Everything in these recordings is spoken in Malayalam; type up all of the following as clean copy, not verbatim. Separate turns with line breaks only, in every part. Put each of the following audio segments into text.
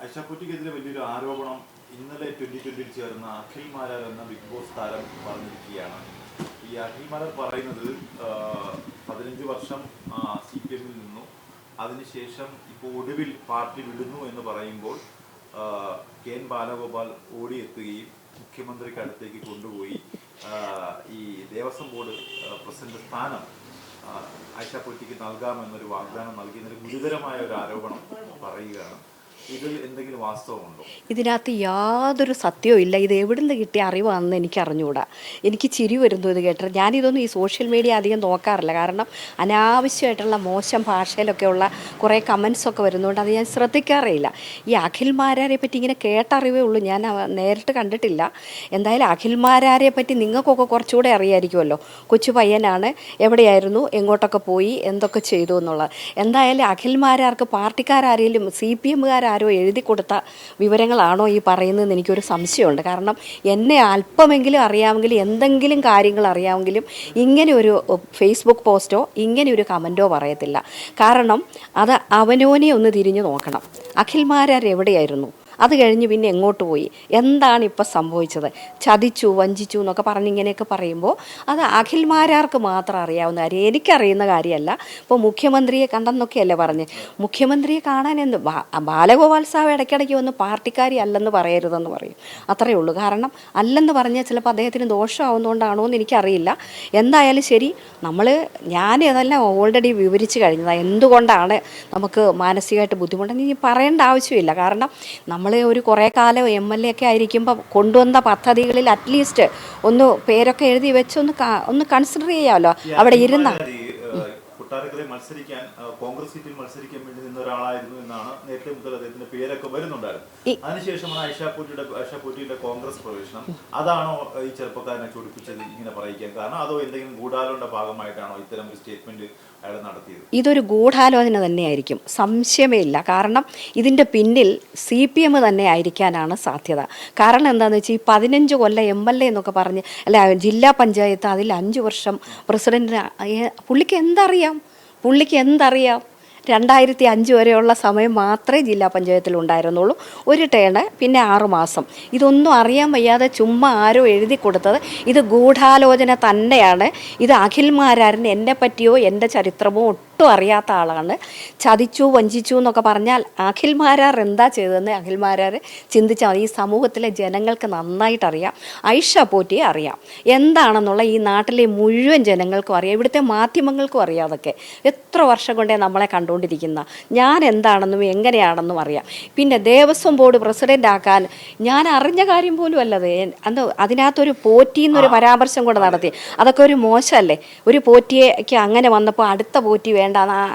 ഐഷാക്കുട്ടിക്കെതിരെ വലിയൊരു ആരോപണം ഇന്നലെ 2020 ചേർന്ന അഖിൽ മാരാർ എന്ന ബിഗ് ബോസ് താരം പറഞ്ഞിരിക്കുകയാണ്. ഈ അഖിൽ മാരാർ പറയുന്നത് 15 വർഷം CPM നിന്നു, അതിനുശേഷം ഇപ്പോൾ ഒടുവിൽ പാർട്ടി വിടുന്നു എന്ന് പറയുമ്പോൾ KN ബാലഗോപാൽ ഓടിയെത്തുകയും മുഖ്യമന്ത്രിക്ക് അടുത്തേക്ക് കൊണ്ടുപോയി ഈ ദേവസ്വം ബോർഡ് പ്രസിഡന്റ് സ്ഥാനം ഐഷാക്കുട്ടിക്ക് നൽകാമെന്നൊരു വാഗ്ദാനം നൽകിയെന്നൊരു ഗുരുതരമായ ഒരു ആരോപണം പറയുകയാണ്. ഇതിൽ എന്തെങ്കിലും വാസ്തവമുണ്ടോ?
ഇതിനകത്ത് യാതൊരു സത്യവും ഇല്ല. ഇത് എവിടുന്ന് കിട്ടിയ അറിവാണെന്ന് എനിക്ക് അറിഞ്ഞുകൂടാ. എനിക്ക് ചിരി വരുന്നു ഇത് കേട്ടിട്ട്. ഞാനിതൊന്നും ഈ സോഷ്യൽ മീഡിയ അധികം നോക്കാറില്ല. കാരണം അനാവശ്യമായിട്ടുള്ള മോശം ഭാഷയിലൊക്കെയുള്ള കുറേ കമൻസൊക്കെ വരുന്നതുകൊണ്ട് അത് ഞാൻ ശ്രദ്ധിക്കാറേയില്ല. ഈ അഖിൽ മാരാരെ പറ്റി ഇങ്ങനെ കേട്ടറിവേ ഉള്ളൂ, ഞാൻ നേരിട്ട് കണ്ടിട്ടില്ല. എന്തായാലും അഖിൽ മാരാരെ പറ്റി നിങ്ങൾക്കൊക്കെ കുറച്ചുകൂടെ അറിയാമായിരിക്കുമല്ലോ. കൊച്ചു പയ്യനാണ്, എവിടെയായിരുന്നു, എങ്ങോട്ടൊക്കെ പോയി, എന്തൊക്കെ ചെയ്തു എന്നുള്ളത്. എന്തായാലും അഖിൽ മാരാർക്ക് പാർട്ടിക്കാരാരെങ്കിലും CPM ആരോ എഴുതി കൊടുത്ത വിവരങ്ങളാണോ ഈ പറയുന്നതെന്ന് എനിക്കൊരു സംശയമുണ്ട്. കാരണം എന്നെ അല്പമെങ്കിലും അറിയാമെങ്കിലും എന്തെങ്കിലും കാര്യങ്ങൾ അറിയാമെങ്കിലും ഇങ്ങനെ ഒരു ഫേസ്ബുക്ക് പോസ്റ്റോ ഇങ്ങനെ ഒരു കമൻറ്റോ പറയത്തില്ല. കാരണം അത് അവനോനെ ഒന്ന് തിരിഞ്ഞു നോക്കണം. അഖിൽ മാരാർ എവിടെയായിരുന്നു, അത് കഴിഞ്ഞ് പിന്നെ എങ്ങോട്ട് പോയി, എന്താണ് ഇപ്പം സംഭവിച്ചത്, ചതിച്ചു വഞ്ചിച്ചു എന്നൊക്കെ പറഞ്ഞ് ഇങ്ങനെയൊക്കെ പറയുമ്പോൾ അത് അഖിൽ മാരാർക്ക് മാത്രം അറിയാവുന്ന കാര്യം, എനിക്കറിയുന്ന കാര്യമല്ല. ഇപ്പോൾ മുഖ്യമന്ത്രിയെ കണ്ടെന്നൊക്കെയല്ലേ പറഞ്ഞ്. മുഖ്യമന്ത്രിയെ കാണാൻ എന്ത്, ബാലഗോപാൽ സാവ് ഇടയ്ക്കിടയ്ക്ക് വന്ന് പാർട്ടിക്കാരി അല്ലെന്ന് പറയരുതെന്ന് പറയും, അത്രയേ ഉള്ളൂ. കാരണം അല്ലെന്ന് പറഞ്ഞാൽ ചിലപ്പോൾ അദ്ദേഹത്തിന് ദോഷമാവുന്നതുകൊണ്ടാണോ എന്ന് എനിക്കറിയില്ല. എന്തായാലും ശരി, ഞാൻ അതെല്ലാം ഓൾറെഡി വിവരിച്ച് കഴിഞ്ഞതാണ്. എന്തുകൊണ്ടാണ് നമുക്ക് മാനസികമായിട്ട് ബുദ്ധിമുട്ടെന്ന് ഇനി പറയേണ്ട ആവശ്യമില്ല. കാരണം നമ്മൾ ഒരു കുറേ കാലം MLA ഒക്കെ ആയിരിക്കുമ്പോൾ കൊണ്ടുവന്ന പദ്ധതികളിൽ അറ്റ്ലീസ്റ്റ് ഒന്ന് പേരൊക്കെ എഴുതി വെച്ചൊന്ന് കൺസിഡർ ചെയ്യാമല്ലോ അവിടെ ഇരുന്ന.
കൊട്ടാരക്കരയിൽ മത്സരിക്കാൻ, കോൺഗ്രസ് സീറ്റിൽ മത്സരിക്കാൻ വേണ്ടി നിന്ന ഒരാളായിരുന്നു എന്നാണ് നേരത്തെ മുതൽ അദ്ദേഹത്തിന്റെ പേരൊക്കെ വരുന്നുണ്ടായിരുന്നു. അതിനുശേഷമാണ് ഐഷാക്കുട്ടിയുടെ കോൺഗ്രസ് പ്രവേശനം. അതാണോ ഈ ചെറുപ്പക്കാരനെ ചൊടിപ്പിച്ചത് ഇങ്ങനെ പറയിക്കാൻ കാരണം? അതോ എന്തെങ്കിലും ഗൂഢാലോചനയുടെ ഭാഗമായിട്ടാണോ ഇത്തരം ഒരു സ്റ്റേറ്റ്മെന്റ് അയാൾ നടത്തിയത്?
ഇതൊരു ഗൂഢാലോചന തന്നെയായിരിക്കും, സംശയമേ ഇല്ല. കാരണം ഇതിൻ്റെ പിന്നിൽ CPM തന്നെ ആയിരിക്കാനാണ് സാധ്യത. കാരണം എന്താണെന്ന് വെച്ചാൽ ഈ 15 കൊല്ലം MLA എന്നൊക്കെ പറഞ്ഞ്, അല്ല ജില്ലാ പഞ്ചായത്ത്, അതിൽ 5 വർഷം പ്രസിഡന്റിന്, പുള്ളിക്ക് എന്തറിയാം? 2005 വരെയുള്ള സമയം മാത്രമേ ജില്ലാ പഞ്ചായത്തിൽ ഉണ്ടായിരുന്നുള്ളൂ, ഒരു ടേണ്, പിന്നെ 6 മാസം. ഇതൊന്നും അറിയാൻ വയ്യാതെ ചുമ്മാ ആരോ എഴുതി കൊടുത്തത്. ഇത് ഗൂഢാലോചന തന്നെയാണ്. ഇത് അഖിൽ മാരാരൻ എന്നെ പറ്റിയോ എൻ്റെ ചരിത്രമോ ഒട്ടും അറിയാത്ത ആളാണ്. ചതിച്ചു വഞ്ചിച്ചു എന്നൊക്കെ പറഞ്ഞാൽ അഖിൽ മാരാർ എന്താ ചെയ്തതെന്ന് അഖിൽ മാരാർ ചിന്തിച്ചാൽ ഈ സമൂഹത്തിലെ ജനങ്ങൾക്ക് നന്നായിട്ടറിയാം. ഐഷാക്കുട്ടിയെ അറിയാം എന്താണെന്നുള്ള, ഈ നാട്ടിലെ മുഴുവൻ ജനങ്ങൾക്കും അറിയാം, ഇവിടുത്തെ മാധ്യമങ്ങൾക്കും അറിയാം. അതൊക്കെ എത്ര വർഷം കൊണ്ടേ നമ്മളെ കണ്ടുകൊണ്ടിരിക്കുന്ന, ഞാൻ എന്താണെന്നും എങ്ങനെയാണെന്നും അറിയാം. പിന്നെ ദേവസ്വം ബോർഡ് പ്രസിഡന്റ് ആക്കാൻ ഞാൻ അറിഞ്ഞ കാര്യം പോലും അല്ലത്. അതിനകത്തൊരു പോറ്റി എന്നൊരു പരാമർശം കൂടെ നടത്തി. അതൊക്കെ ഒരു മോശമല്ലേ? ഒരു പോറ്റിയേക്ക് അങ്ങനെ വന്നപ്പോൾ അടുത്ത പോറ്റി വേണ്ട,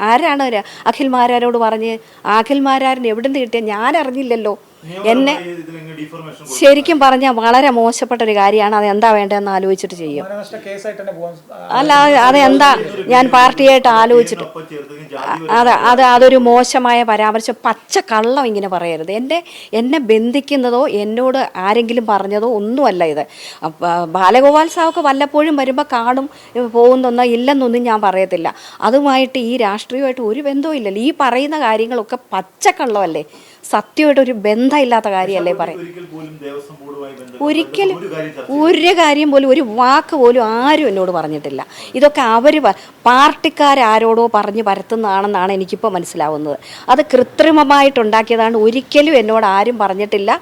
ആരാണ് അഖിൽ മാരാരോട് പറഞ്ഞ്? അഖിൽ മാരാരിന് എവിടെ നിന്ന് കിട്ടിയ ഞാൻ അറിഞ്ഞില്ലല്ലോ. എന്നെ ശരിക്കും പറഞ്ഞാൽ വളരെ മോശപ്പെട്ട ഒരു കാര്യമാണ്. അത് എന്താ വേണ്ടതെന്ന് ആലോചിച്ചിട്ട് ചെയ്യും. അല്ല, അതെന്താ ഞാൻ പാർട്ടിയായിട്ട് ആലോചിച്ചിട്ട്, അതൊരു മോശമായ പരാമർശം, പച്ച കള്ളം ഇങ്ങനെ പറയരുത്. എന്നെ ബന്ധിക്കുന്നതോ എന്നോട് ആരെങ്കിലും പറഞ്ഞതോ ഒന്നുമല്ല ഇത്. ബാലഗോപാൽ സാവൊക്കെ വല്ലപ്പോഴും വരുമ്പോൾ കാണും, പോകുന്നൊന്നോ ഇല്ലെന്നൊന്നും ഞാൻ പറയത്തില്ല. അതുമായിട്ട് ഈ രാഷ്ട്രീയമായിട്ട് ഒരു ബന്ധവും ഇല്ലല്ലോ. ഈ പറയുന്ന കാര്യങ്ങളൊക്കെ പച്ചക്കള്ളമല്ലേ, സത്യമായിട്ടൊരു ബന്ധമില്ലാത്ത കാര്യമല്ലേ പറയും. ഒരിക്കലും ഒരു കാര്യം പോലും, ഒരു വാക്ക് പോലും ആരും എന്നോട് പറഞ്ഞിട്ടില്ല. ഇതൊക്കെ അവർ പാർട്ടിക്കാരാരോടോ പറഞ്ഞ് പരത്തുന്നതാണെന്നാണ് എനിക്കിപ്പോൾ മനസ്സിലാവുന്നത്. അത് കൃത്രിമമായിട്ടുണ്ടാക്കിയതാണ്. ഒരിക്കലും എന്നോട് ആരും പറഞ്ഞിട്ടില്ല.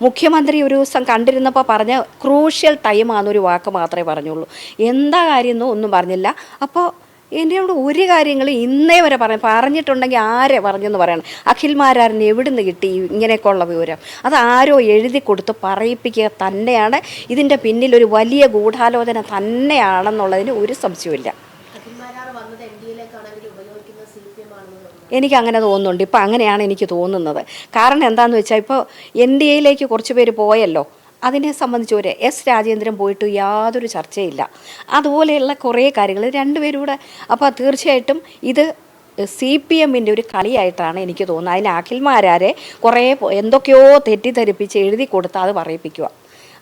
മുഖ്യമന്ത്രി ഒരു ദിവസം കണ്ടിരുന്നപ്പോൾ പറഞ്ഞ ക്രൂഷ്യൽ ടൈമാണെന്നൊരു വാക്ക് മാത്രമേ പറഞ്ഞുള്ളൂ. എന്താ കാര്യമെന്നോ ഒന്നും പറഞ്ഞില്ല. അപ്പോൾ എന്നോട് ഒരു കാര്യങ്ങൾ ഇന്നേ വരെ പറഞ്ഞിട്ടുണ്ടെങ്കിൽ ആരെ പറഞ്ഞെന്ന് പറയണം. അഖിൽ മാരാറിന് എവിടുന്ന് കിട്ടി ഇങ്ങനെയൊക്കെയുള്ള വിവരം? അത് ആരോ എഴുതി കൊടുത്ത് പറയിപ്പിക്കുക തന്നെയാണ്. ഇതിൻ്റെ പിന്നിൽ ഒരു വലിയ ഗൂഢാലോചന തന്നെയാണെന്നുള്ളതിന് ഒരു സംശയമില്ല. എനിക്കങ്ങനെ തോന്നുന്നുണ്ട്. ഇപ്പം അങ്ങനെയാണ് എനിക്ക് തോന്നുന്നത്. കാരണം എന്താണെന്ന് വെച്ചാൽ ഇപ്പോൾ NDAയിലേക്ക് കുറച്ച് പേര് പോയല്ലോ. അതിനെ സംബന്ധിച്ച് ഒരു രാജേന്ദ്രൻ പോയിട്ട് യാതൊരു ചർച്ചയില്ല. അതുപോലെയുള്ള കുറേ കാര്യങ്ങൾ രണ്ടുപേരും കൂടെ. അപ്പോൾ തീർച്ചയായിട്ടും ഇത് CPMൻ്റെ ഒരു കളിയായിട്ടാണ് എനിക്ക് തോന്നുന്നത്. അതിന് അഖിൽ മാരാരെ കുറേ എന്തൊക്കെയോ തെറ്റിദ്ധരിപ്പിച്ച് എഴുതി കൊടുത്താൽ അത് പറയിപ്പിക്കുക.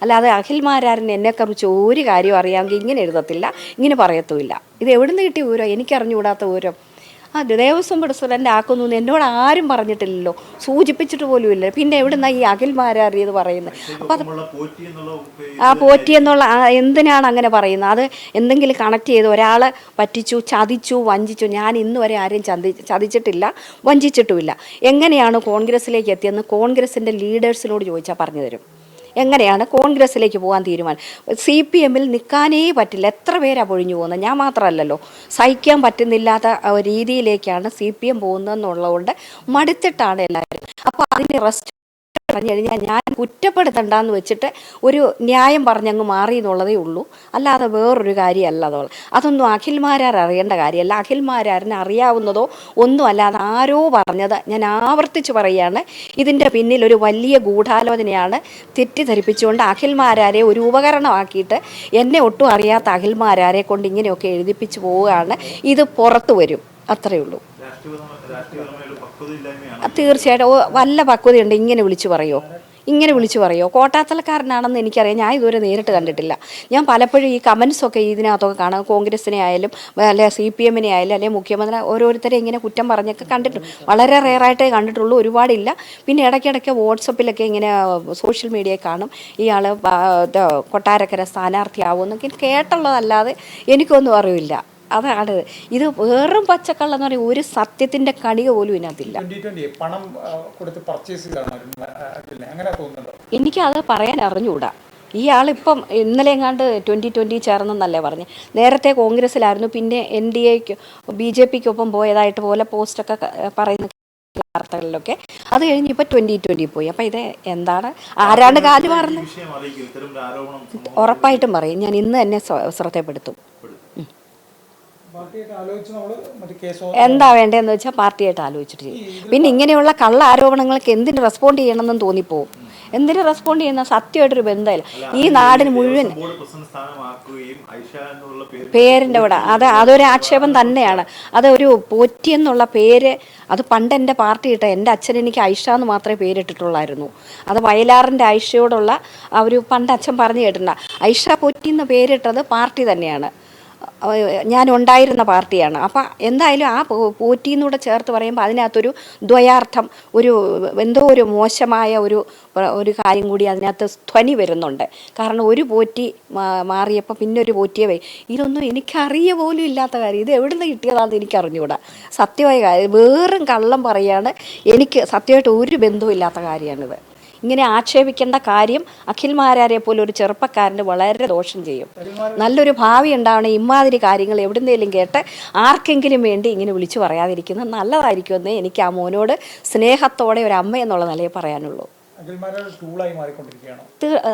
അല്ലാതെ അഖിൽ മാരാരൻ എന്നെക്കുറിച്ച് ഒരു കാര്യം അറിയാമെങ്കിൽ ഇങ്ങനെ എഴുതത്തില്ല, ഇങ്ങനെ പറയത്തുമില്ല. ഇത് എവിടുന്ന് കിട്ടിയ ഊരം? എനിക്കറിഞ്ഞുകൂടാത്ത ഊരം. ദേവസ്വം പ്രസിഡന്റ് ആക്കുന്നു എന്ന് എന്നോട് ആരും പറഞ്ഞിട്ടില്ലല്ലോ, സൂചിപ്പിച്ചിട്ട് പോലും ഇല്ല. പിന്നെ എവിടുന്നാ ഈ അഖിൽ മാരാർ ഇത് പറയുന്നത്? അപ്പം അത് പോറ്റി എന്നുള്ള എന്തിനാണ് അങ്ങനെ പറയുന്നത്? അത് എന്തെങ്കിലും കണക്ട് ചെയ്ത് ഒരാളെ പറ്റിച്ചു, ചതിച്ചു, വഞ്ചിച്ചു. ഞാൻ ഇന്ന് വരെ ആരെയും ചതിച്ചിട്ടില്ല, വഞ്ചിച്ചിട്ടുമില്ല. എങ്ങനെയാണ് കോൺഗ്രസ്സിലേക്ക് എത്തിയെന്ന് കോൺഗ്രസിൻ്റെ ലീഡേഴ്സിനോട് ചോദിച്ചാൽ പറഞ്ഞു തരും. എങ്ങനെയാണ് കോൺഗ്രസ്സിലേക്ക് പോകാൻ തീരുമാനം? CPM നിൽക്കാനേ പറ്റില്ല. എത്ര പേരാണ് പൊഴിഞ്ഞു പോകുന്നത്? ഞാൻ മാത്രമല്ലല്ലോ. സഹിക്കാൻ പറ്റുന്നില്ലാത്ത രീതിയിലേക്കാണ് CPM പോകുന്നതെന്നുള്ളതുകൊണ്ട് മടുത്തിട്ടാണ് എല്ലാവരും. അപ്പോൾ അതിന് റെസ്റ്റ് പറഞ്ഞു കഴിഞ്ഞാൽ ഞാൻ കുറ്റപ്പെടുത്തണ്ടെന്ന് വെച്ചിട്ട് ഒരു ന്യായം പറഞ്ഞങ്ങ് മാറി എന്നുള്ളതേ ഉള്ളൂ. അല്ലാതെ വേറൊരു കാര്യമല്ല അതൊന്നും അഖിൽമാരാർ അറിയേണ്ട കാര്യമല്ല. അഖിൽമാരാറിന് അറിയാവുന്നതോ ഒന്നും അല്ലാതെ ആരോ പറഞ്ഞത് ഞാൻ ആവർത്തിച്ച് പറയുകയാണ്. ഇതിൻ്റെ പിന്നിൽ ഒരു വലിയ ഗൂഢാലോചനയാണ്. തെറ്റിദ്ധരിപ്പിച്ചുകൊണ്ട് അഖിൽമാരാരെ ഒരു ഉപകരണമാക്കിയിട്ട് എന്നെ ഒട്ടും അറിയാത്ത അഖിൽമാരാരെ കൊണ്ട് ഇങ്ങനെയൊക്കെ എഴുതിപ്പിച്ച് പോവുകയാണ്. ഇത് പുറത്തു വരും, അത്രയേ ഉള്ളൂ. തീർച്ചയായിട്ടും വല്ല പക്വതയുണ്ട്. ഇങ്ങനെ വിളിച്ചു പറയോ? കോട്ടാത്തലക്കാരനാണെന്ന് എനിക്കറിയാം. ഞാൻ ഇതുവരെ നേരിട്ട് കണ്ടിട്ടില്ല. ഞാൻ പലപ്പോഴും ഈ കമൻസൊക്കെ ഇതിനകത്തൊക്കെ കാണാം. കോൺഗ്രസിനെ ആയാലും അല്ലെ CPM ആയാലും അല്ലെങ്കിൽ മുഖ്യമന്ത്രി ഓരോരുത്തരെ ഇങ്ങനെ കുറ്റം പറഞ്ഞൊക്കെ കണ്ടിട്ടുണ്ട്. വളരെ റെയറായിട്ടേ കണ്ടിട്ടുള്ളൂ, ഒരുപാടില്ല. പിന്നെ ഇടയ്ക്കിടയ്ക്ക് വാട്സപ്പിലൊക്കെ ഇങ്ങനെ സോഷ്യൽ മീഡിയയിൽ കാണും ഇയാൾ കൊട്ടാരക്കര സ്ഥാനാർത്ഥിയാവുമെന്നൊക്കെ കേട്ടുള്ളതല്ലാതെ എനിക്കൊന്നും അറിയില്ല. അതാണ് ഇത്. വെറും പച്ചക്കള്ളം എന്ന് പറയുന്നത് ഒരു സത്യത്തിന്റെ കണിക പോലും ഇതിനകത്തില്ല. എനിക്ക് അത് പറയാൻ അറിഞ്ഞുകൂടാ. ഇയാളിപ്പം ഇന്നലെ എങ്ങാണ്ട് 2020 ചേർന്നെന്നല്ലേ പറഞ്ഞ്. നേരത്തെ കോൺഗ്രസ്സിലായിരുന്നു, പിന്നെ NDAക്ക് BJPക്കൊപ്പം പോയതായിട്ട് പോലെ പോസ്റ്റൊക്കെ പറയുന്ന വാർത്തകളിലൊക്കെ. അത് കഴിഞ്ഞ് ഇപ്പം 2020 പോയി. അപ്പം ഇത് എന്താണ്, ആരാണ് കാല് മാറുന്നത്? ഉറപ്പായിട്ടും പറയും. ഞാൻ ഇന്ന് തന്നെ ശ്രദ്ധപ്പെടുത്തും. എന്താ വേണ്ടതെന്ന് വെച്ചാൽ പാർട്ടിയായിട്ട് ആലോചിച്ചിട്ട് ചെയ്യും. പിന്നെ ഇങ്ങനെയുള്ള കള്ള ആരോപണങ്ങൾക്ക് എന്തിന് റെസ്പോണ്ട് ചെയ്യണമെന്നും തോന്നിപ്പോവും. എന്തിനു റെസ്പോണ്ട് ചെയ്യുന്ന? സത്യമായിട്ടൊരു ബന്ധമില്ല. ഈ നാടിന് മുഴുവൻ പേരിൻ്റെ കൂടെ അതൊരു ആക്ഷേപം തന്നെയാണ്. അതൊരു പോറ്റി എന്നുള്ള പേര് അത് പണ്ട് എൻ്റെ പാർട്ടി ഇട്ട എൻ്റെ അച്ഛൻ എനിക്ക് ഐഷ എന്ന് മാത്രമേ പേരിട്ടിട്ടുള്ളായിരുന്നു. അത് വയലാറിൻ്റെ ഐഷയോടുള്ള ഒരു പണ്ട് അച്ഛൻ പറഞ്ഞു കേട്ടിട്ടുണ്ട്. ഐഷ പോറ്റി എന്ന് പേരിട്ടത് പാർട്ടി തന്നെയാണ്, ഞാൻ ഉണ്ടായിരുന്ന പാർട്ടിയാണ്. അപ്പം എന്തായാലും ആ പോറ്റിന്നൂടെ ചേർത്ത് പറയുമ്പോൾ അതിനകത്തൊരു ദ്വയാർത്ഥം, എന്തോ ഒരു മോശമായ ഒരു കാര്യം കൂടി അതിനകത്ത് ധ്വനി വരുന്നുണ്ട്. കാരണം ഒരു പോറ്റി മാറിയപ്പോൾ പിന്നെ ഒരു പോറ്റിയെ ഇതൊന്നും എനിക്കറിയ പോലും ഇല്ലാത്ത കാര്യം. ഇത് എവിടെ നിന്ന് കിട്ടിയതാണെന്ന് എനിക്കറിഞ്ഞുകൂടാ. സത്യമായ കാര്യം, വേറും കള്ളം പറയാണ്. എനിക്ക് സത്യമായിട്ട് ഒരു ബന്ധവും ഇല്ലാത്ത കാര്യമാണിത്. ഇങ്ങനെ ആക്ഷേപിക്കേണ്ട കാര്യം അഖിൽമാരാരെ പോലെ ഒരു ചെറുപ്പക്കാരന് വളരെ ദോഷം ചെയ്യും. നല്ലൊരു ഭാവി ഉണ്ടാവണേ ഇമാതിരി കാര്യങ്ങൾ എവിടുന്നേലും കേട്ട് ആർക്കെങ്കിലും വേണ്ടി ഇങ്ങനെ വിളിച്ചു പറയാതിരിക്കുന്നത് നല്ലതായിരിക്കുമെന്ന് എനിക്ക് ആ മോനോട് സ്നേഹത്തോടെ ഒരു അമ്മ എന്നുള്ള നിലയിൽ പറയാനുള്ളൂ.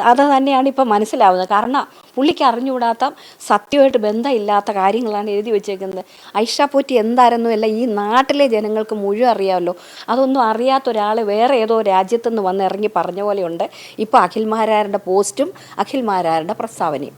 അത് തന്നെയാണ് ഇപ്പം മനസ്സിലാവുന്നത്. കാരണം പുള്ളിക്ക് അറിഞ്ഞുകൂടാത്ത സത്യമായിട്ട് ബന്ധമില്ലാത്ത കാര്യങ്ങളാണ് എഴുതി വെച്ചേക്കുന്നത്. ഐഷ പോറ്റി എന്തായിരുന്നു അല്ല ഈ നാട്ടിലെ ജനങ്ങൾക്ക് മുഴുവൻ അറിയാമല്ലോ. അതൊന്നും അറിയാത്ത ഒരാൾ വേറെ ഏതോ രാജ്യത്തുനിന്ന് വന്ന് ഇറങ്ങി പറഞ്ഞ പോലെയുണ്ട് ഇപ്പോൾ അഖിൽമാരാരുടെ പോസ്റ്റും അഖിൽമാരാരുടെ പ്രസ്താവനയും.